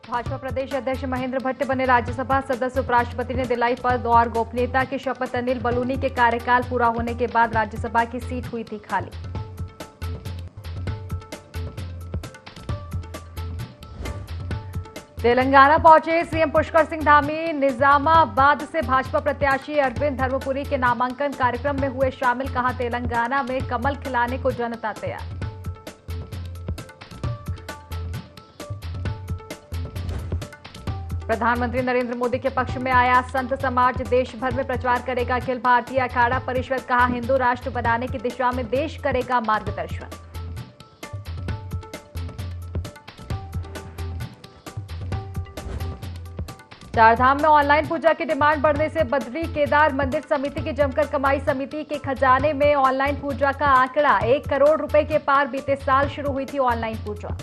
भाजपा प्रदेश अध्यक्ष महेंद्र भट्ट बने राज्यसभा सदस्य। उपराष्ट्रपति ने दिलाई पद और गोपनीयता की शपथ। अनिल बलूनी के कार्यकाल पूरा होने के बाद राज्यसभा की सीट हुई थी खाली। तेलंगाना पहुंचे सीएम पुष्कर सिंह धामी। निजामाबाद से भाजपा प्रत्याशी अरविंद धर्मपुरी के नामांकन कार्यक्रम में हुए शामिल। कहा, तेलंगाना में कमल खिलाने को जनता तैयार। प्रधानमंत्री नरेंद्र मोदी के पक्ष में आया संत समाज। देश भर में प्रचार करेगा अखिल भारतीय अखाड़ा परिषद। कहा, हिंदू राष्ट्र बनाने की दिशा में देश करेगा मार्गदर्शन। चारधाम में ऑनलाइन पूजा की डिमांड बढ़ने से बद्री केदार मंदिर समिति की जमकर कमाई। समिति के खजाने में ऑनलाइन पूजा का आंकड़ा 1 करोड़ रुपए के पार। बीते साल शुरू हुई थी ऑनलाइन पूजा।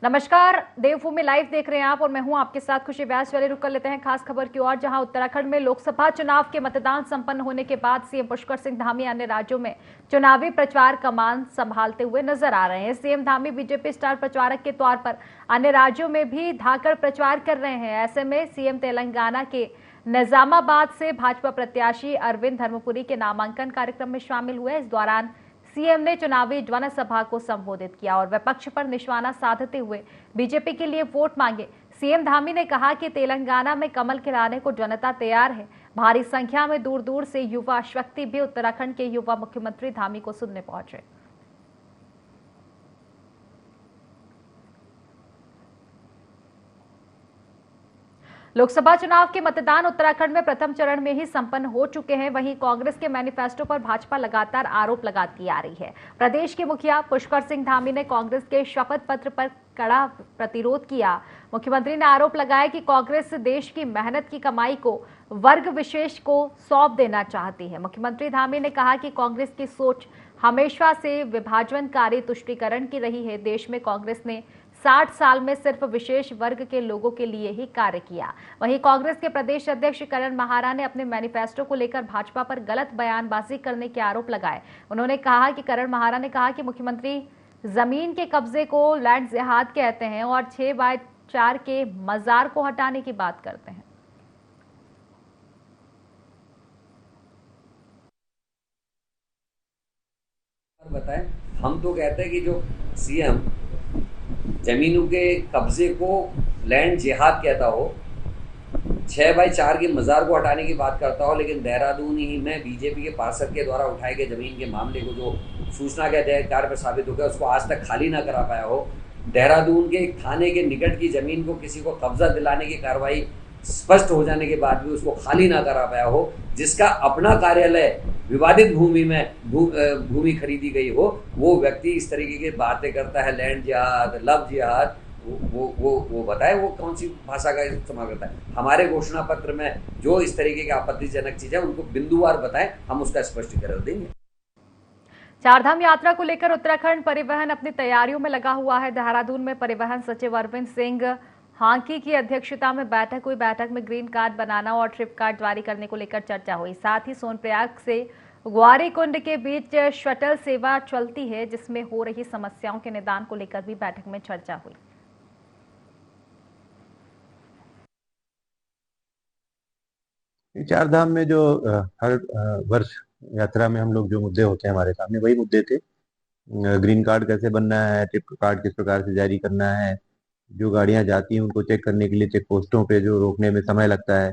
नमस्कार, देवभूमि लाइव देख रहे हैं आप और मैं हूं आपके साथ खुशी व्यास। वाले रुक कर लेते हैं खास खबर की ओर, जहां उत्तराखंड में लोकसभा चुनाव के मतदान संपन्न होने के बाद सीएम पुष्कर सिंह धामी अन्य राज्यों में चुनावी प्रचार कमान संभालते हुए नजर आ रहे हैं। सीएम धामी बीजेपी स्टार प्रचारक के तौर पर अन्य राज्यों में भी धाकड़ प्रचार कर रहे हैं। ऐसे में सीएम तेलंगाना के निजामाबाद से भाजपा प्रत्याशी अरविंद धर्मपुरी के नामांकन कार्यक्रम में शामिल हुए। इस दौरान सीएम ने चुनावी जनसभा को संबोधित किया और विपक्ष पर निशाना साधते हुए बीजेपी के लिए वोट मांगे। सीएम धामी ने कहा कि तेलंगाना में कमल खिलाने को जनता तैयार है। भारी संख्या में दूर दूर से युवा शक्ति भी उत्तराखंड के युवा मुख्यमंत्री धामी को सुनने पहुंचे। लोकसभा चुनाव के मतदान उत्तराखंड में प्रथम चरण में ही संपन्न हो चुके हैं। वहीं कांग्रेस के मैनिफेस्टो पर भाजपा लगातार आरोप लगाती आ रही है। प्रदेश के मुखिया पुष्कर सिंह धामी ने कांग्रेस के शपथ पत्र पर कड़ा प्रतिरोध किया। मुख्यमंत्री ने आरोप लगाया कि कांग्रेस देश की मेहनत की कमाई को वर्ग विशेष को सौंप देना चाहती है। मुख्यमंत्री धामी ने कहा कि कांग्रेस की सोच हमेशा से विभाजनकारी तुष्टीकरण की रही है। देश में कांग्रेस ने 60 साल में सिर्फ विशेष वर्ग के लोगों के लिए ही कार्य किया। वहीं कांग्रेस के प्रदेश अध्यक्ष करण महारा ने अपने मैनिफेस्टो को लेकर भाजपा पर गलत बयानबाजी करने के आरोप लगाए। उन्होंने कहा कि करण महारा ने कहा कि मुख्यमंत्री जमीन के कब्जे को लैंड जिहाद कहते हैं और 6x4 के मजार को हटाने की बात करते हैं। बताएं, हम तो कहते हैं कि जो सीएम जमीनों के कब्जे को लैंड जिहाद कहता हो, 6x4 के मजार को हटाने की बात करता हो, लेकिन देहरादून ही में बीजेपी के पार्षद के द्वारा उठाए गए जमीन के मामले को जो सूचना के अधिकार पर साबित हो गया, उसको आज तक खाली ना करा पाया हो। देहरादून के थाने के निकट की जमीन को किसी को कब्जा दिलाने की कार्रवाई स्पष्ट हो जाने के बाद भी उसको खाली ना करा पाया हो। जिसका अपना कार्यालय विवादित भूमि में भूमि खरीदी गई हो, वो व्यक्ति इस तरीके की बातें करता है, लैंड जिहाद, लव जिहाद। वो बताए वो कौन सी भाषा का इस्तेमाल करता है। हमारे घोषणा पत्र में जो इस तरीके की आपत्तिजनक चीज है उनको बिंदुवार बताएं, हम उसका स्पष्टीकरण देंगे। चारधाम यात्रा को लेकर उत्तराखंड परिवहन अपनी तैयारियों में लगा हुआ है। देहरादून में परिवहन सचिव अरविंद सिंह हांकी की अध्यक्षता में बैठक हुई। बैठक में ग्रीन कार्ड बनाना और ट्रिप कार्ड जारी करने को लेकर चर्चा हुई। साथ ही सोनप्रयाग से ग्वारी कुंड के बीच शटल सेवा चलती है, जिसमें हो रही समस्याओं के निदान को लेकर भी बैठक में चर्चा हुई। चारधाम में जो हर वर्ष यात्रा में हम लोग जो मुद्दे होते हैं हमारे सामने, वही मुद्दे थे। ग्रीन कार्ड कैसे बनना है, ट्रिप कार्ड किस प्रकार से जारी करना है, जो गाड़ियां जाती हैं उनको चेक करने के लिए चेक पोस्टों पे जो रोकने में समय लगता है,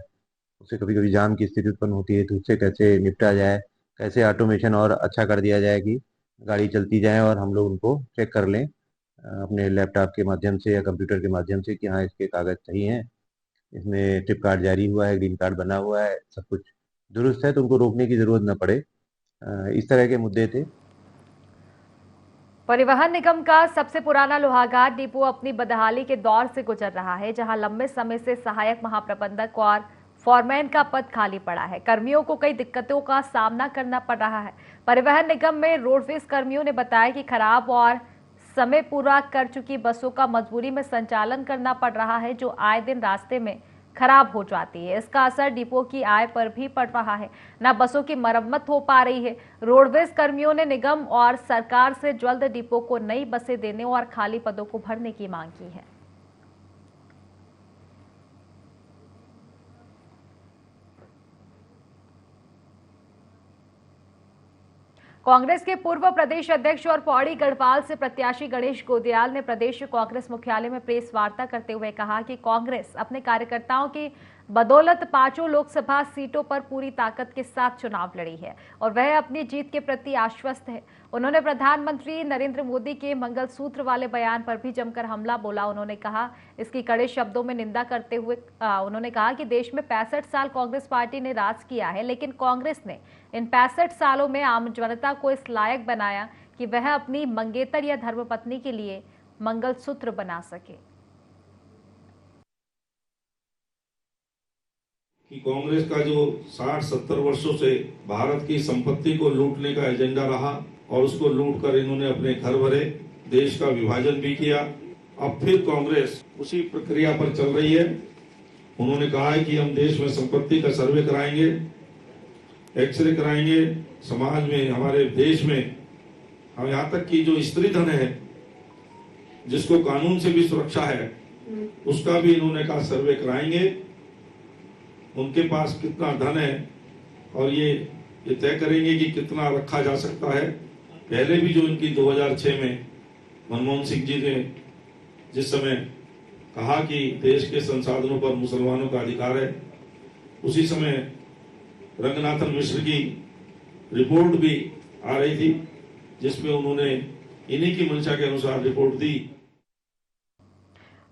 उससे कभी कभी जाम की स्थिति उत्पन्न होती है, तो उससे कैसे निपटा जाए, कैसे ऑटोमेशन और अच्छा कर दिया जाए कि गाड़ी चलती जाए और हम लोग उनको चेक कर लें अपने लैपटॉप के माध्यम से या कंप्यूटर के माध्यम से कि हाँ इसके कागज सही हैं, इसमें ट्रिप कार्ड जारी हुआ है, ग्रीन कार्ड बना हुआ है, सब कुछ दुरुस्त है, तो उनको रोकने की जरूरत न पड़े। इस तरह के मुद्दे थे। परिवहन निगम का सबसे पुराना लोहाघाट डिपो अपनी बदहाली के दौर से गुजर रहा है, जहां लंबे समय से सहायक महाप्रबंधक और फॉरमैन का पद खाली पड़ा है। कर्मियों को कई दिक्कतों का सामना करना पड़ रहा है। परिवहन निगम में रोडवेज कर्मियों ने बताया कि खराब और समय पूरा कर चुकी बसों का मजबूरी में संचालन करना पड़ रहा है, जो आए दिन रास्ते में खराब हो जाती है। इसका असर डिपो की आय पर भी पड़ रहा है। न बसों की मरम्मत हो पा रही है। रोडवेज कर्मियों ने निगम और सरकार से जल्द डिपो को नई बसें देने और खाली पदों को भरने की मांग की है। कांग्रेस के पूर्व प्रदेश अध्यक्ष और पौड़ी गढ़वाल से प्रत्याशी गणेश गोदियाल ने प्रदेश कांग्रेस मुख्यालय में प्रेस वार्ता करते हुए कहा कि कांग्रेस अपने कार्यकर्ताओं की बदौलत 5 लोकसभा सीटों पर पूरी ताकत के साथ चुनाव लड़ी है और वह अपनी जीत के प्रति आश्वस्त है। उन्होंने प्रधानमंत्री नरेंद्र मोदी के मंगलसूत्र वाले बयान पर भी जमकर हमला बोला। उन्होंने कहा, इसकी कड़े शब्दों में निंदा करते हुए उन्होंने कहा कि देश में 65 साल कांग्रेस पार्टी ने राज किया है, लेकिन कांग्रेस ने इन 65 सालों में आम जनता को इस लायक बनाया कि वह अपनी मंगेतर या धर्मपत्नी के लिए मंगलसूत्र बना सके। कि कांग्रेस का जो 60-70 वर्षों से भारत की संपत्ति को लूटने का एजेंडा रहा और उसको लूट कर इन्होंने अपने घर भरे, देश का विभाजन भी किया। अब फिर कांग्रेस उसी प्रक्रिया पर चल रही है। उन्होंने कहा है कि हम देश में संपत्ति का सर्वे कराएंगे, एक्सरे कराएंगे, समाज में, हमारे देश में, हम यहाँ तक कि जो स्त्री धन है जिसको कानून से भी सुरक्षा है, उसका भी इन्होंने कहा सर्वे कराएंगे। उनके पास कितना धन है और ये तय करेंगे कि कितना रखा जा सकता है। पहले भी जो इनकी 2006 में मनमोहन सिंह जी ने जिस समय कहा कि देश के संसाधनों पर मुसलमानों का अधिकार है, उसी समय रंगनाथन मिश्र की रिपोर्ट भी आ रही थी जिसमें उन्होंने इन्हीं की मंशा के अनुसार रिपोर्ट दी।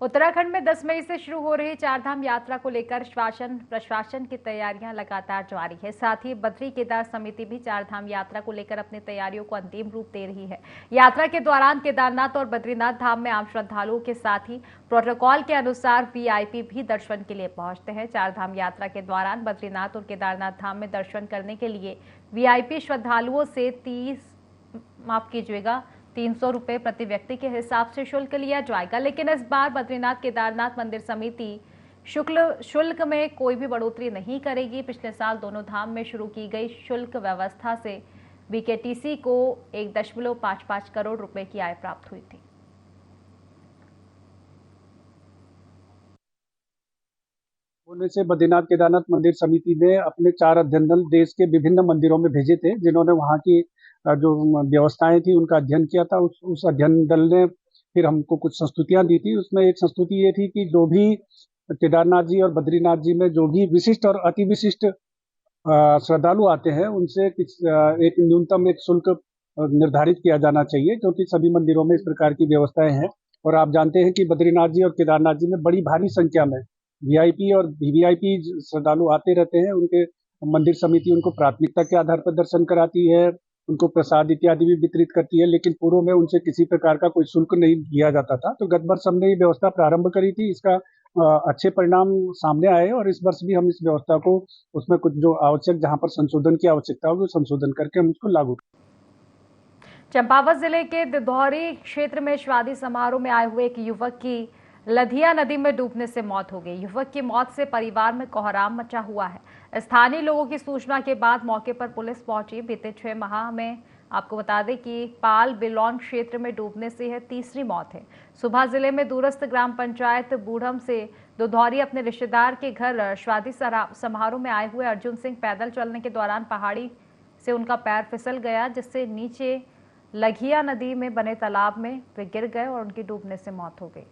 उत्तराखंड में 10 मई से शुरू हो रही चारधाम यात्रा को लेकर शासन प्रशासन की तैयारियां लगातार जारी है। साथ ही बद्री केदार समिति भी चारधाम यात्रा को लेकर अपनी तैयारियों को अंतिम रूप दे रही है। यात्रा के दौरान केदारनाथ और बद्रीनाथ धाम में आम श्रद्धालुओं के साथ ही प्रोटोकॉल के अनुसार वीआईपी भी दर्शन के लिए पहुंचते हैं। चारधाम यात्रा के दौरान बद्रीनाथ और केदारनाथ धाम में दर्शन करने के लिए वीआईपी श्रद्धालुओं से 300 रुपए प्रति व्यक्ति के हिसाब से शुल्क लिया जाएगा। लेकिन इस बार बद्रीनाथ केदारनाथ मंदिर समिति शुल्क में कोई भी बढ़ोतरी नहीं करेगी। पिछले साल दोनों धाम में शुरू की गई शुल्क व्यवस्था से बीकेटीसी को 1.55 करोड़ रुपए की आय प्राप्त हुई थी। होने से बद्रीनाथ केदारनाथ मंदिर समिति ने अपने 4 अध्ययन दल देश के विभिन्न मंदिरों में भेजे थे, जिन्होंने वहां की जो व्यवस्थाएं थी उनका अध्ययन किया था। उस अध्ययन दल ने फिर हमको कुछ संस्तुतियां दी थी। उसमें एक संस्तुति ये थी कि जो भी केदारनाथ जी और बद्रीनाथ जी में जो भी विशिष्ट और अति विशिष्ट श्रद्धालु आते हैं, उनसे एक न्यूनतम एक शुल्क निर्धारित किया जाना चाहिए, क्योंकि सभी मंदिरों में इस प्रकार की व्यवस्थाएं हैं। और आप जानते हैं कि बद्रीनाथ जी और केदारनाथ जी में बड़ी भारी संख्या में वीआईपी और वीवीआईपी श्रद्धालु आते रहते हैं। उनके मंदिर समिति उनको प्राथमिकता के आधार पर दर्शन कराती है, उनको प्रसाद इत्यादि भी वितरित करती है, लेकिन पूर्व में उनसे किसी प्रकार का कोई शुल्क नहीं लिया जाता था। तो गत वर्ष हमने ये व्यवस्था प्रारंभ करी थी। इसका अच्छे परिणाम सामने आए और इस वर्ष भी हम इस व्यवस्था को, उसमें कुछ जो आवश्यक, जहां पर संशोधन की आवश्यकता होगी, संशोधन करके हम इसको लागू। चंपावत जिले के दिधौरी क्षेत्र में शादी समारोह में आए हुए एक युवक की लधिया नदी में डूबने से मौत हो गई। युवक की मौत से परिवार में कोहराम मचा हुआ है। स्थानीय लोगों की सूचना के बाद मौके पर पुलिस पहुंची। बीते 6 माह में आपको बता दें कि पाल बिलौन क्षेत्र में डूबने से यह तीसरी मौत है। सुबह जिले में दूरस्थ ग्राम पंचायत बूढ़म से दुधौरी अपने रिश्तेदार के घर शादी समारोह में आए हुए अर्जुन सिंह पैदल चलने के दौरान पहाड़ी से उनका पैर फिसल गया, जिससे नीचे लघिया नदी में बने तालाब में वे गिर गए और उनकी डूबने से मौत हो गई।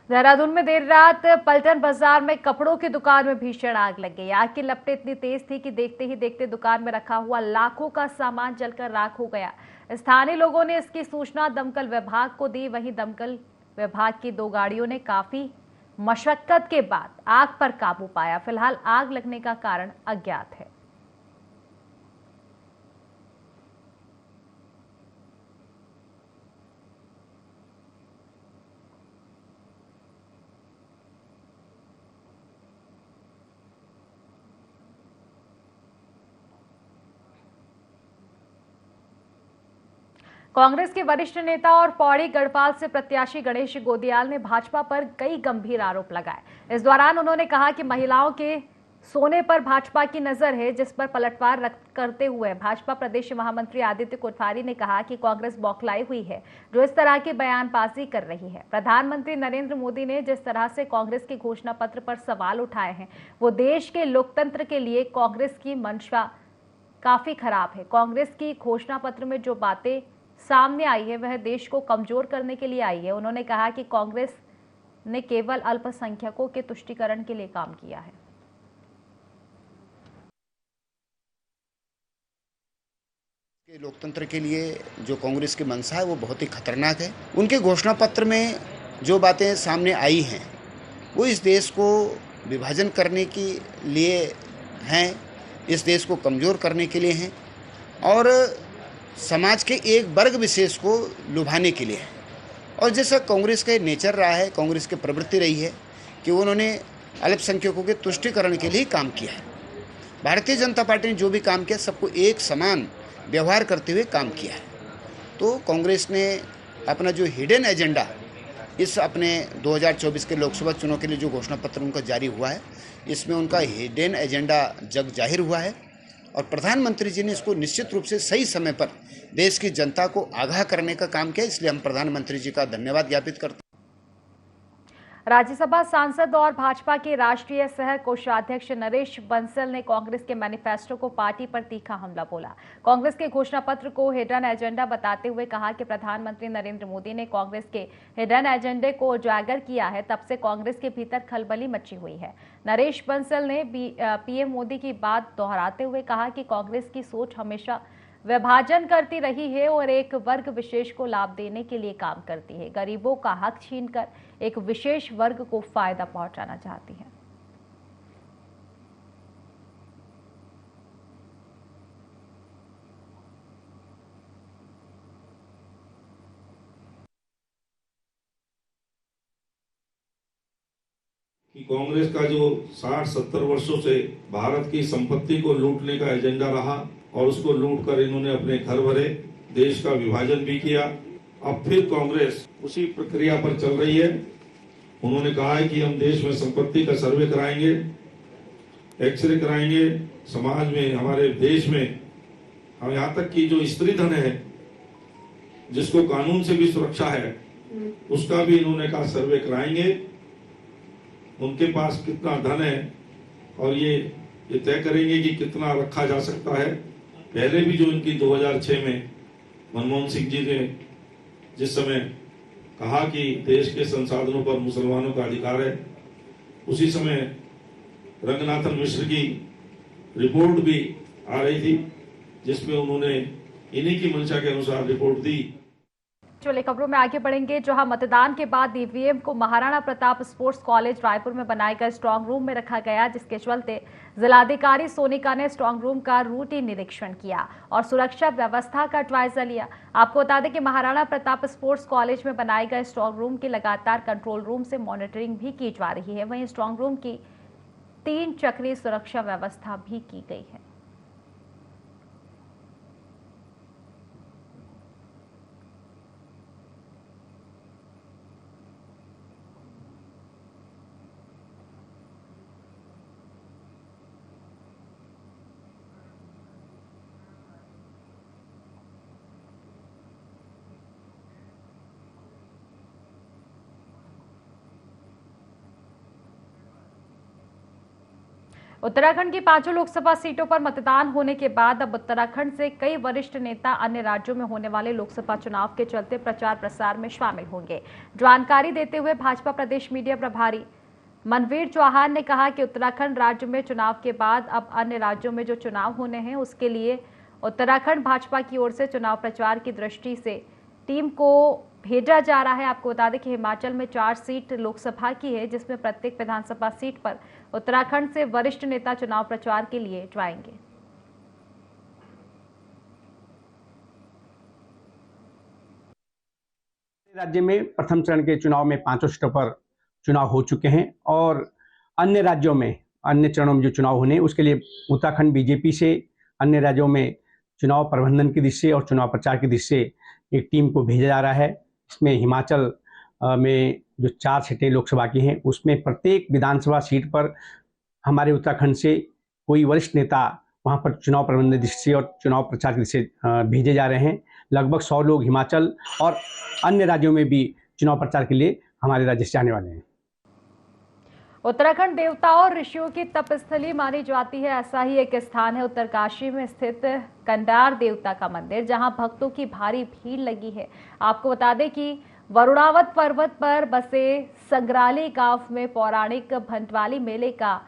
देहरादून में देर रात पलटन बाजार में कपड़ों की दुकान में भीषण आग लग गई। आग की लपटें इतनी तेज थी कि देखते ही देखते दुकान में रखा हुआ लाखों का सामान जलकर राख हो गया। स्थानीय लोगों ने इसकी सूचना दमकल विभाग को दी। वहीं दमकल विभाग की 2 गाड़ियों ने काफी मशक्कत के बाद आग पर काबू पाया। फिलहाल आग लगने का कारण अज्ञात है। कांग्रेस के वरिष्ठ नेता और पौड़ी गढ़पाल से प्रत्याशी गणेश गोदियाल ने भाजपा पर कई गंभीर आरोप लगाए। इस दौरान उन्होंने कहा कि महिलाओं के सोने पर भाजपा की नजर है, जिस पर पलटवार करते हुए भाजपा प्रदेश महामंत्री आदित्य कोठारी ने कहा कि कांग्रेस बौखलाई हुई है जो इस तरह की बयानबाजी कर रही है। प्रधानमंत्री नरेंद्र मोदी ने जिस तरह से कांग्रेस के घोषणा पत्र पर सवाल उठाए हैं, वो देश के लोकतंत्र के लिए कांग्रेस की मंशा काफी खराब है। कांग्रेस की घोषणा पत्र में जो बातें सामने आई है वह देश को कमजोर करने के लिए आई है। उन्होंने कहा कि कांग्रेस ने केवल अल्पसंख्यकों के तुष्टीकरण के लिए काम किया है। लोकतंत्र के लिए जो कांग्रेस की मंशा है वो बहुत ही खतरनाक है। उनके घोषणा पत्र में जो बातें सामने आई हैं वो इस देश को विभाजन करने के लिए हैं, इस देश को कमज़ोर करने के लिए हैं और समाज के एक वर्ग विशेष को लुभाने के लिए है। और जैसा कांग्रेस का नेचर रहा है, कांग्रेस की प्रवृत्ति रही है कि उन्होंने अल्पसंख्यकों के तुष्टीकरण के लिए काम किया है। भारतीय जनता पार्टी ने जो भी काम किया सबको एक समान व्यवहार करते हुए काम किया है। तो कांग्रेस ने अपना जो हिडन एजेंडा इस अपने 2024 के लोकसभा चुनाव के लिए जो घोषणा पत्र उनका जारी हुआ है, इसमें उनका हिडन एजेंडा जग जाहिर हुआ है और प्रधानमंत्री जी ने इसको निश्चित रूप से सही समय पर देश की जनता को आगाह करने का काम किया। इसलिए हम प्रधानमंत्री जी का धन्यवाद ज्ञापित करते हैं। राज्यसभा सांसद और भाजपा के राष्ट्रीय सह कोषाध्यक्ष नरेश बंसल ने कांग्रेस के मैनिफेस्टो को पार्टी पर तीखा हमला बोला। कांग्रेस के घोषणा पत्र को हिडन एजेंडा बताते हुए कहा कि प्रधानमंत्री नरेंद्र मोदी ने कांग्रेस के हिडन एजेंडे को उजागर किया है, तब से कांग्रेस के भीतर खलबली मची हुई है। नरेश बंसल ने पीएम मोदी की बात दोहराते हुए कहा कि कांग्रेस की सोच हमेशा विभाजन करती रही है और एक वर्ग विशेष को लाभ देने के लिए काम करती है। गरीबों का हक छीनकर एक विशेष वर्ग को फायदा पहुंचाना चाहती है। कि कांग्रेस का जो 60-70 वर्षों से भारत की संपत्ति को लूटने का एजेंडा रहा और उसको लूट कर इन्होंने अपने घर भरे, देश का विभाजन भी किया। अब फिर कांग्रेस उसी प्रक्रिया पर चल रही है। उन्होंने कहा है कि हम देश में संपत्ति का सर्वे कराएंगे, एक्सरे कराएंगे, समाज में, हमारे देश में, हम यहाँ तक कि जो स्त्री धन है जिसको कानून से भी सुरक्षा है उसका भी इन्होंने कहा सर्वे कराएंगे। उनके पास कितना धन है और ये तय करेंगे कि कितना रखा जा सकता है। पहले भी जो इनकी 2006 में मनमोहन सिंह जी ने जिस समय कहा कि देश के संसाधनों पर मुसलमानों का अधिकार है, उसी समय रंगनाथन मिश्र की रिपोर्ट भी आ रही थी जिसमें उन्होंने इन्हीं की मंशा के अनुसार रिपोर्ट दी। चलिए खबरों में आगे बढ़ेंगे, जहां मतदान के बाद ईवीएम को महाराणा प्रताप स्पोर्ट्स कॉलेज रायपुर में बनाए गए स्ट्रांग रूम में रखा गया, जिसके चलते जिलाधिकारी सोनिका ने स्ट्रांग रूम का रूटीन निरीक्षण किया और सुरक्षा व्यवस्था का जायजा लिया। आपको बता दें कि महाराणा प्रताप स्पोर्ट्स कॉलेज में बनाए गए स्ट्रांग रूम की लगातार कंट्रोल रूम से मॉनिटरिंग भी की जा रही है। वहीं स्ट्रांग रूम की 3 चक्रीय सुरक्षा व्यवस्था भी की गई है। उत्तराखंड की 5 लोकसभा सीटों पर मतदान होने के बाद अब उत्तराखंड से कई वरिष्ठ नेता अन्य राज्यों में होने वाले लोकसभा चुनाव के चलते प्रचार प्रसार में शामिल होंगे। जानकारी देते हुए भाजपा प्रदेश मीडिया प्रभारी मनवीर चौहान ने कहा कि उत्तराखंड राज्य में चुनाव के बाद अब अन्य राज्यों में जो चुनाव होने हैं उसके लिए उत्तराखंड भाजपा की ओर से चुनाव प्रचार की दृष्टि से टीम को भेजा जा रहा है। आपको बता दें कि हिमाचल में 4 सीट लोकसभा की है, जिसमें प्रत्येक विधानसभा सीट पर उत्तराखंड से वरिष्ठ नेता चुनाव प्रचार के लिए जाएंगे। राज्य में प्रथम चरण के चुनाव में 5 सीटों पर चुनाव हो चुके हैं और अन्य राज्यों में अन्य चरणों में जो चुनाव होने उसके लिए उत्तराखंड बीजेपी से अन्य राज्यों में चुनाव प्रबंधन की दृष्टि से और चुनाव प्रचार की दृष्टि से एक टीम को भेजा जा रहा है। इसमें हिमाचल में जो 4 सीटें लोकसभा की हैं, उसमें प्रत्येक विधानसभा सीट पर हमारे उत्तराखंड से कोई वरिष्ठ नेता वहाँ पर चुनाव प्रबंधन दृष्टि से और चुनाव प्रचार की दृष्टि से भेजे जा रहे हैं। लगभग 100 लोग हिमाचल और अन्य राज्यों में भी चुनाव प्रचार के लिए हमारे राज्य से आने वाले हैं। उत्तराखंड देवताओं और ऋषियों की तपस्थली मानी जाती है। ऐसा ही एक स्थान है उत्तरकाशी में स्थित कंडार देवता का मंदिर, जहां भक्तों की भारी भीड़ लगी है। आपको बता दें कि वरुणावत पर्वत पर बसे संग्राली गांव में पौराणिक भंटवाली मेले का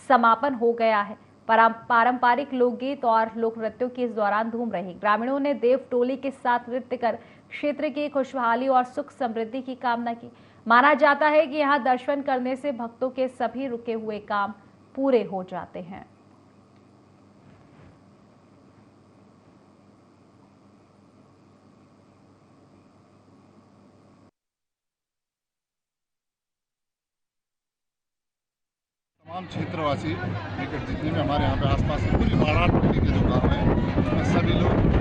समापन हो गया है। पारंपरिक लोकगीत और लोक नृत्यों की इस दौरान धूम रही। ग्रामीणों ने देव टोली के साथ नृत्य कर क्षेत्र की खुशहाली और सुख समृद्धि की कामना की। माना जाता है कि यहाँ दर्शन करने से भक्तों के सभी रुके हुए काम पूरे हो जाते हैं। तमाम क्षेत्रवासी निकट जितने भी हमारे यहाँ पे आसपास की पूरी बारात पट्टी के जो गाँव हैं, उसमें सभी लोग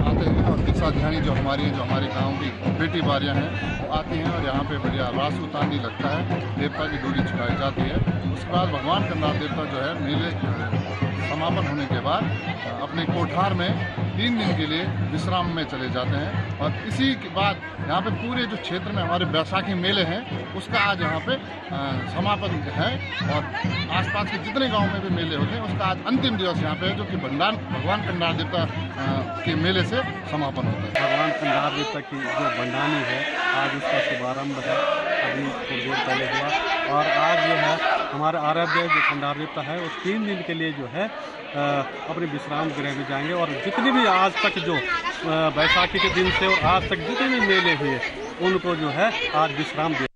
आते हैं और दीक्षा ध्यानी जो हमारी हैं, जो हमारे गाँव की बेटी बारियाँ हैं, वो आती हैं और यहाँ पे बढ़िया रासू तांडी लगता है, देवता की डोली चढ़ाई जाती है। उसके बाद भगवान कंडार देवता जो है मेले समापन होने के बाद अपने कोठार में 3 दिन के लिए विश्राम में चले जाते हैं। और इसी के बाद यहाँ पे पूरे जो क्षेत्र में हमारे बैसाखी मेले हैं, उसका आज यहाँ पे समापन है और आसपास के जितने गांव में भी मेले होते हैं, उसका आज अंतिम दिवस यहाँ पे है, जो कि भगवान कंडार देवता के मेले से समापन होता है। भगवान कंडार देवता की जो भंडानी है, आज उसका शुभारंभ है, अभी थोड़ी देर पहले हुआ। और आज जो है हमारा आराध्य जो कंडार देवता है, वो 3 दिन के लिए जो है अपने विश्राम गृह में जाएंगे। और जितने भी आज तक जो बैसाखी के दिन से और आज तक जितने भी मेले हुए, उनको जो है आज विश्राम दिया।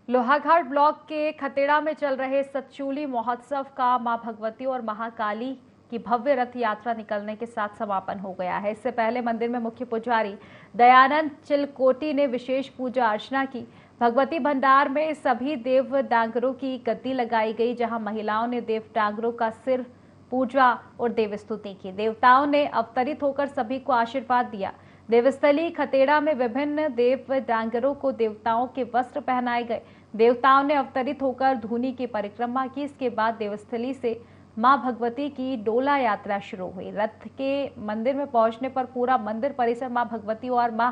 लोहाघाट ब्लॉक के खतेड़ा में चल रहे सतचूली महोत्सव का मां भगवती और महाकाली की भव्य रथ यात्रा निकलने के साथ समापन हो गया है। इससे पहले मंदिर में मुख्य पुजारी दयानंद चिलकोटी ने विशेष पूजा अर्चना की। भगवती भंडार में सभी देव डांगरों की गद्दी लगाई गई, जहां महिलाओं ने देव डांगरों का सिर पूजा और देव स्तुति की। देवताओं ने अवतरित होकर सभी को आशीर्वाद दिया। देवस्थली खतेड़ा में विभिन्न देव डांगरों को देवताओं के वस्त्र पहनाए गए। देवताओं ने अवतरित होकर धूनी की परिक्रमा की। इसके बाद देवस्थली से मां भगवती की डोला यात्रा शुरू हुई। रथ के मंदिर में पहुंचने पर पूरा मंदिर परिसर मां भगवती और मां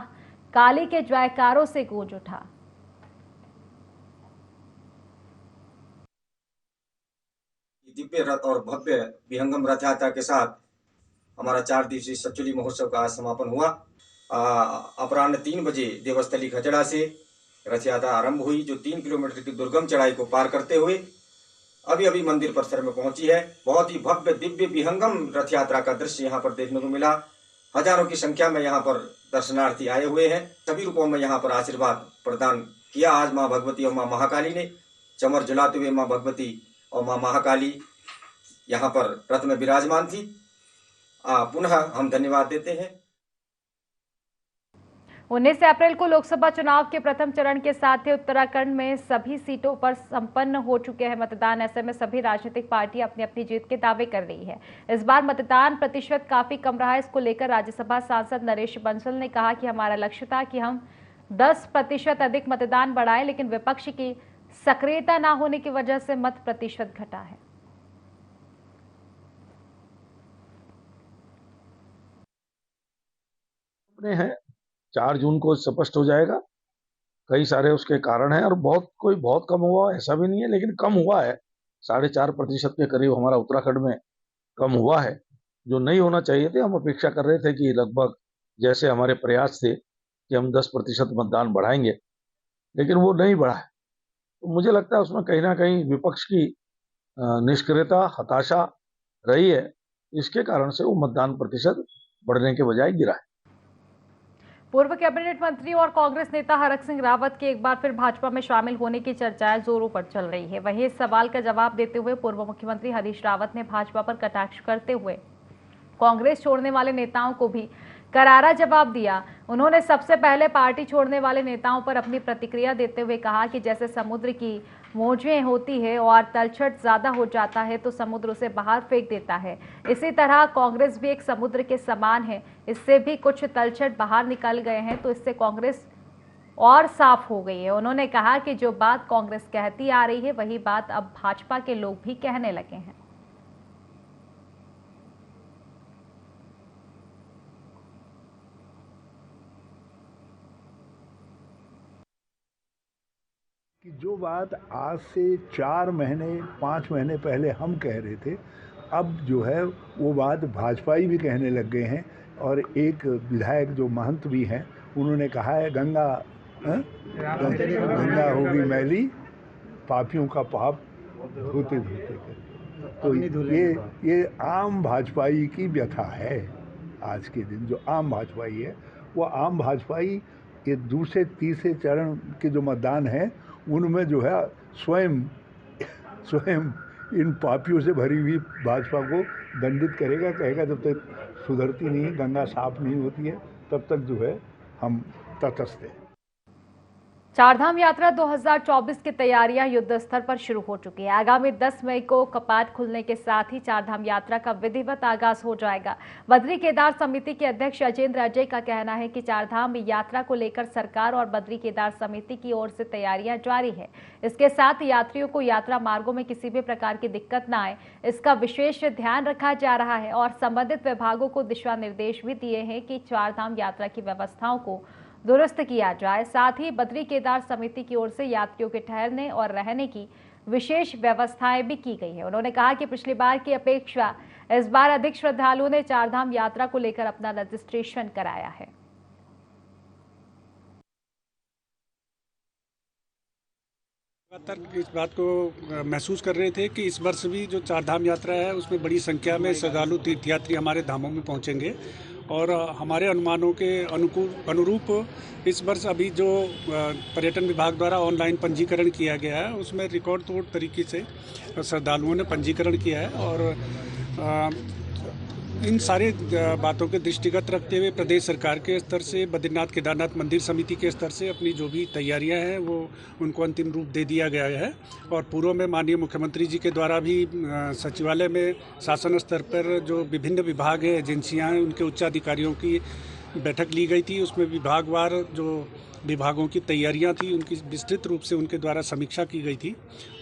काली के जयकारों से गूंज उठा। दिव्य रथ और भव्य विहंगम रथ यात्रा के साथ हमारा 4 दिवसीय सतचूली महोत्सव का आज समापन हुआ। अपराह्न 3 बजे देवस्थली खतेड़ा से रथ यात्रा आरंभ हुई, जो 3 किलोमीटर की दुर्गम चढ़ाई को पार करते हुए अभी मंदिर परिसर में पहुंची है। बहुत ही भव्य दिव्य विहंगम रथ यात्रा का दृश्य यहाँ पर देखने को मिला। हजारों की संख्या में यहाँ पर दर्शनार्थी आए हुए हैं। सभी रूपों में यहाँ पर आशीर्वाद प्रदान किया। आज माँ भगवती और माँ महाकाली ने चमर जलाते हुए माँ भगवती और माँ महाकाली यहाँ पर रथ में विराजमान थी। पुनः हम धन्यवाद देते हैं। 19 अप्रैल को लोकसभा चुनाव के प्रथम चरण के साथ ही उत्तराखंड में सभी सीटों पर संपन्न हो चुके हैं मतदान। ऐसे में सभी राजनीतिक पार्टियां अपनी अपनी जीत के दावे कर रही है। इस बार मतदान प्रतिशत काफी कम रहा है। इसको लेकर राज्यसभा सांसद नरेश बंसल ने कहा कि हमारा लक्ष्य था कि हम 10% अधिक मतदान बढ़ाएं, लेकिन विपक्ष की सक्रियता न होने की वजह से मत प्रतिशत घटा है। है 4 जून को स्पष्ट हो जाएगा। कई सारे उसके कारण हैं और बहुत कम हुआ ऐसा भी नहीं है, लेकिन कम हुआ है। 4.5% के करीब हमारा उत्तराखंड में कम हुआ है, जो नहीं होना चाहिए थे। हम अपेक्षा कर रहे थे कि लगभग जैसे हमारे प्रयास थे कि हम 10% मतदान बढ़ाएंगे, लेकिन वो नहीं बढ़ा है। तो मुझे लगता है उसमें कहीं ना कहीं विपक्ष की निष्क्रियता, हताशा रही है। इसके कारण से वो मतदान प्रतिशत बढ़ने के बजाय गिरा है। पूर्व कैबिनेट मंत्री और कांग्रेस नेता हरक सिंह रावत के एक बार फिर भाजपा में शामिल होने की चर्चाएं जोरों पर चल रही है। वहीं इस सवाल का जवाब देते हुए पूर्व मुख्यमंत्री हरीश रावत ने भाजपा पर कटाक्ष करते हुए कांग्रेस छोड़ने वाले नेताओं को भी करारा जवाब दिया। उन्होंने सबसे पहले पार्टी छोड़ने वाले नेताओं पर अपनी प्रतिक्रिया देते हुए कहा कि जैसे समुद्र की मौजें होती है और तलछट ज्यादा हो जाता है तो समुद्र उसे बाहर फेंक देता है, इसी तरह कांग्रेस भी एक समुद्र के समान है। इससे भी कुछ तलछट बाहर निकल गए हैं तो इससे कांग्रेस और साफ हो गई है। उन्होंने कहा कि जो बात कांग्रेस कहती आ रही है वही बात अब भाजपा के लोग भी कहने लगे हैं। कि जो बात आज से 4 महीने 5 महीने पहले हम कह रहे थे, अब जो है वो बात भाजपाई भी कहने लग गए हैं। और एक विधायक जो महंत भी हैं उन्होंने कहा है गंगा होगी मैली, पापियों का पाप धोते धोते कर। तो ये आम भाजपाई की व्यथा है। आज के दिन जो आम भाजपाई है वो आम भाजपाई ये दूसरे तीसरे चरण के जो मतदान है उनमें जो है स्वयं इन पापियों से भरी हुई भाजपा को दंडित करेगा, कहेगा जब तक सुधरती नहीं, गंगा साफ नहीं होती है तब तक जो है हम तटस्थ हैं। चारधाम यात्रा 2024 की तैयारियां युद्ध स्तर पर शुरू हो चुकी है। आगामी 10 मई को कपाट खुलने के साथ ही चारधाम यात्रा का विधिवत आगाज हो जाएगा। बद्री केदार समिति के अध्यक्ष अजेंद्र अजय का कहना है कि चारधाम यात्रा को लेकर सरकार और बद्री केदार समिति की ओर से तैयारियां जारी है। इसके साथ यात्रियों को यात्रा मार्गों में किसी भी प्रकार की दिक्कत न आए, इसका विशेष ध्यान रखा जा रहा है और संबंधित विभागों को दिशा निर्देश भी दिए हैं कि चारधाम यात्रा की व्यवस्थाओं को दुरुस्त किया जाए। साथ ही बद्री केदार समिति की ओर से यात्रियों के ठहरने और रहने की विशेष व्यवस्थाएं भी की गई है। उन्होंने कहा कि पिछली बार की अपेक्षा इस बार अधिक श्रद्धालुओं ने चारधाम यात्रा को लेकर अपना रजिस्ट्रेशन कराया है। लगातार इस बात को महसूस कर रहे थे कि इस वर्ष भी जो चारधाम यात्रा है उसमें बड़ी संख्या में श्रद्धालु तीर्थयात्री हमारे धामों में पहुंचेंगे और हमारे अनुमानों के अनुरूप इस वर्ष अभी जो पर्यटन विभाग द्वारा ऑनलाइन पंजीकरण किया गया है उसमें रिकॉर्ड तोड़ तरीके से श्रद्धालुओं ने पंजीकरण किया है और इन सारे बातों के दृष्टिगत रखते हुए प्रदेश सरकार के स्तर से बद्रीनाथ केदारनाथ मंदिर समिति के स्तर से अपनी जो भी तैयारियां हैं वो उनको अंतिम रूप दे दिया गया है। और पूर्व में माननीय मुख्यमंत्री जी के द्वारा भी सचिवालय में शासन स्तर पर जो विभिन्न विभाग हैं, एजेंसियां हैं, उनके उच्च अधिकारियों की बैठक ली गई थी। उसमें विभागवार जो विभागों की तैयारियां थी उनकी विस्तृत रूप से उनके द्वारा समीक्षा की गई थी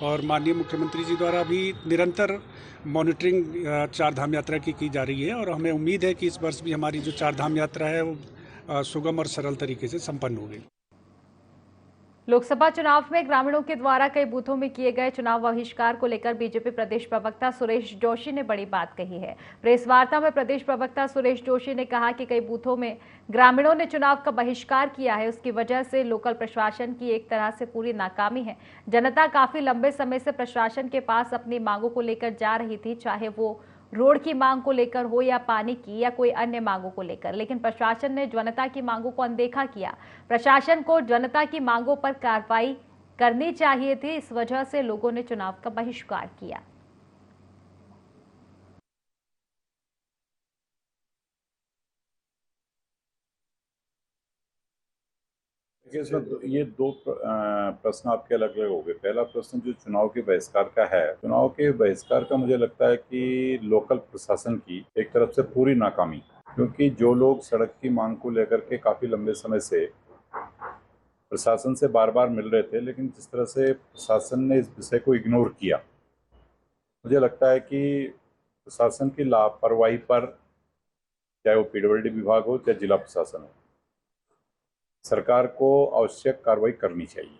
और माननीय मुख्यमंत्री जी द्वारा भी निरंतर मॉनिटरिंग चारधाम यात्रा की जा रही है और हमें उम्मीद है कि इस वर्ष भी हमारी जो चारधाम यात्रा है वो सुगम और सरल तरीके से संपन्न होगी। लोकसभा चुनाव में ग्रामीणों के द्वारा कई बूथों में किए गए चुनाव बहिष्कार को लेकर बीजेपी प्रदेश प्रवक्ता सुरेश जोशी ने बड़ी बात कही है। प्रेस वार्ता में प्रदेश प्रवक्ता सुरेश जोशी ने कहा कि कई बूथों में ग्रामीणों ने चुनाव का बहिष्कार किया है, उसकी वजह से लोकल प्रशासन की एक तरह से पूरी नाकामी है। जनता काफी लंबे समय से प्रशासन के पास अपनी मांगों को लेकर जा रही थी, चाहे वो रोड की मांग को लेकर हो या पानी की या कोई अन्य मांगों को लेकर, लेकिन प्रशासन ने जनता की मांगों को अनदेखा किया। प्रशासन को जनता की मांगों पर कार्रवाई करनी चाहिए थी, इस वजह से लोगों ने चुनाव का बहिष्कार किया। ये दो प्रश्न आपके अलग अलग हो गए। पहला प्रश्न जो चुनाव के बहिष्कार का है, चुनाव के बहिष्कार का मुझे लगता है कि लोकल प्रशासन की एक तरफ से पूरी नाकामी, क्योंकि जो लोग सड़क की मांग को लेकर के काफी लंबे समय से प्रशासन से बार बार मिल रहे थे, लेकिन जिस तरह से प्रशासन ने इस विषय को इग्नोर किया, मुझे लगता है कि प्रशासन की लापरवाही पर, चाहे वो पीडब्ल्यूडी विभाग हो चाहे जिला प्रशासन हो, सरकार को आवश्यक कार्रवाई करनी चाहिए।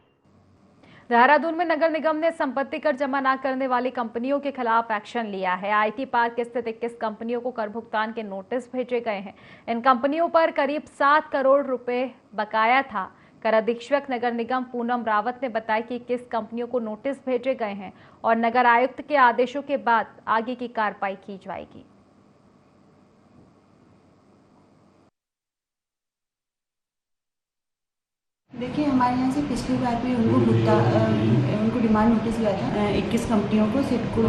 देहरादून में नगर निगम ने संपत्ति कर जमा न करने वाली कंपनियों के खिलाफ एक्शन लिया है। आईटी पार्क स्थित 21 कंपनियों को कर भुगतान के नोटिस भेजे गए हैं। इन कंपनियों पर करीब 7 करोड़ रुपए बकाया था। कर अधीक्षक नगर निगम पूनम रावत ने बताया कि 21 कंपनियों को नोटिस भेजे गए हैं और नगर आयुक्त के आदेशों के बाद आगे की कार्रवाई की जाएगी। देखिए, हमारे यहाँ से पिछली बार भी उनको डिमांड नोटिस गया था 21 कंपनियों को, सिडको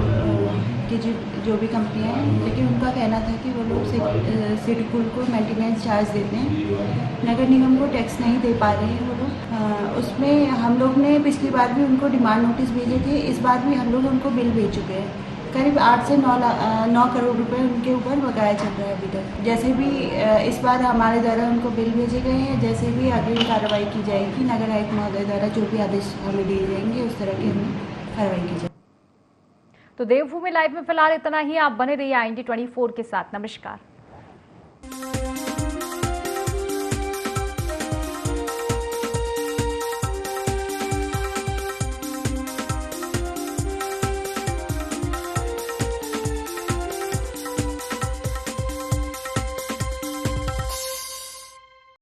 की जो भी कंपनियाँ हैं, लेकिन उनका कहना था कि वो लोग सिडको को मेंटेनेंस चार्ज देते हैं, नगर निगम को टैक्स नहीं दे पा रहे हैं वो लोग। उसमें हम लोग ने पिछली बार भी उनको डिमांड नोटिस भेजे थे, इस बार भी हम लोग उनको बिल भेज चुके हैं। करीब 8 से 9 करोड़ रुपए उनके ऊपर बकाया चल रहा है अभी तक। जैसे भी इस बार हमारे द्वारा उनको बिल भेजे गए हैं, जैसे भी अग्रिम कार्रवाई की जाएगी, नगर आयुक्त महोदय द्वारा जो भी आदेश हमें दिए जाएंगे उस तरह की हमें कार्रवाई की जाएगी। तो देवभूमि लाइव में फिलहाल इतना ही। आप बने रहिए IND 24 के साथ। नमस्कार।